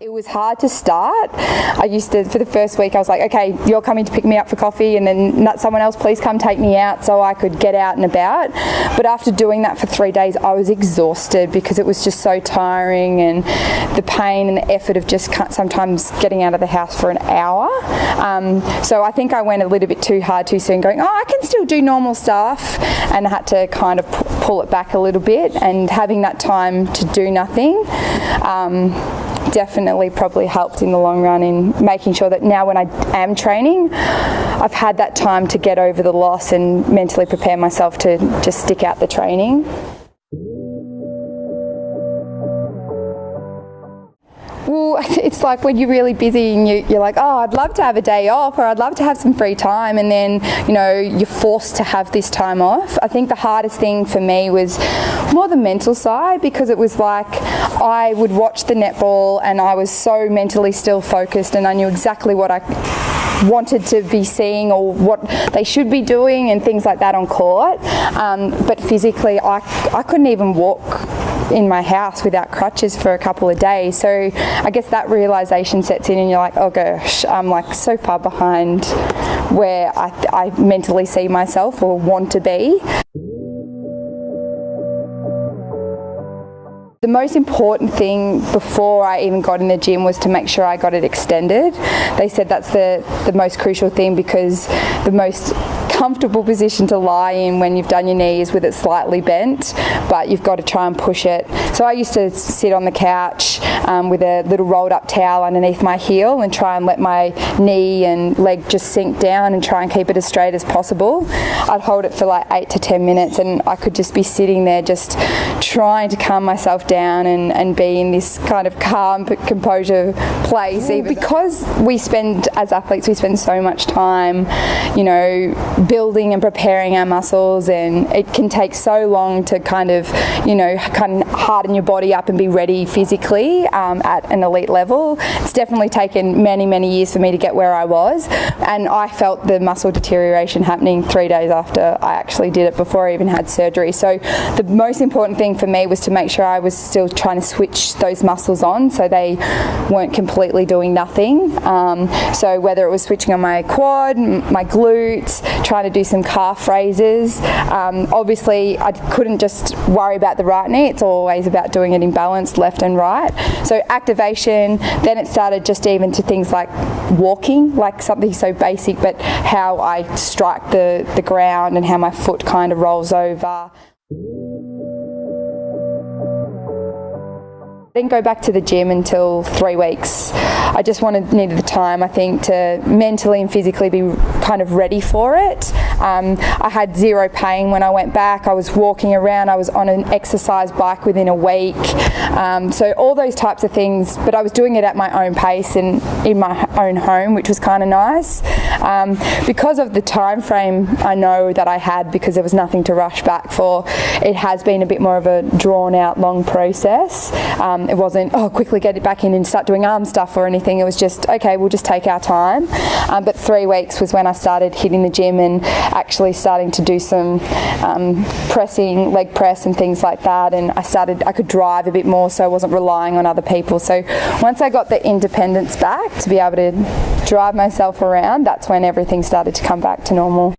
It was hard to start. I used to, for the first week, I was like, okay, you're coming to pick me up for coffee, and then someone else please come take me out so I could get out and about. But after doing that for 3 days, I was exhausted because it was just so tiring, and the pain and the effort of just sometimes getting out of the house for an hour. So I think I went a little bit too hard too soon, going, oh, I can still do normal stuff, and I had to kind of pull it back a little bit, and having that time to do nothing definitely probably helped in the long run in making sure that now when I am training, I've had that time to get over the loss and mentally prepare myself to just stick out the training. Well, it's like when you're really busy and you're like, oh, I'd love to have a day off, or I'd love to have some free time, and then, you know, you're forced to have this time off. I think the hardest thing for me was more the mental side, because it was like I would watch the netball and I was so mentally still focused, and I knew exactly what I wanted to be seeing or what they should be doing and things like that on court. But physically, I couldn't even walk in my house without crutches for a couple of days. So I guess that realization sets in, and you're like, oh gosh, I'm like so far behind where I mentally see myself or want to be. The most important thing before I even got in the gym was to make sure I got it extended. They said that's the most crucial thing, because the most comfortable position to lie in when you've done your knee is with it slightly bent, but you've got to try and push it. So I used to sit on the couch with a little rolled up towel underneath my heel and try and let my knee and leg just sink down and try and keep it as straight as possible. I'd hold it for like 8 to 10 minutes, and I could just be sitting there just trying to calm myself down and be in this kind of calm composure place. Even because as athletes, we spend so much time, you know, building and preparing our muscles, and it can take so long to kind of harden your body up and be ready physically at an elite level. It's definitely taken many years for me to get where I was, and I felt the muscle deterioration happening 3 days after I actually did it, before I even had surgery. So the most important thing for me was to make sure I was still trying to switch those muscles on so they weren't completely doing nothing. So whether it was switching on my quad, my glutes, trying to do some calf raises. Obviously, I couldn't just worry about the right knee. It's always about doing it in balance, left and right. So activation, then it started just even to things like walking, like something so basic, but how I strike the ground and how my foot kind of rolls over. I didn't go back to the gym until 3 weeks. I just needed the time, I think, to mentally and physically be kind of ready for it. I had zero pain when I went back. I was walking around. I was on an exercise bike within a week. So all those types of things, but I was doing it at my own pace and in my own home, which was kind of nice. Because of the time frame I know that I had, because there was nothing to rush back for, it has been a bit more of a drawn out, long process. It wasn't, oh, quickly get it back in and start doing arm stuff or anything. It was just, okay, we'll just take our time. But 3 weeks was when I started hitting the gym and actually starting to do some pressing, leg press and things like that. And I could drive a bit more, so I wasn't relying on other people. So once I got the independence back to be able to drive myself around, that's when everything started to come back to normal.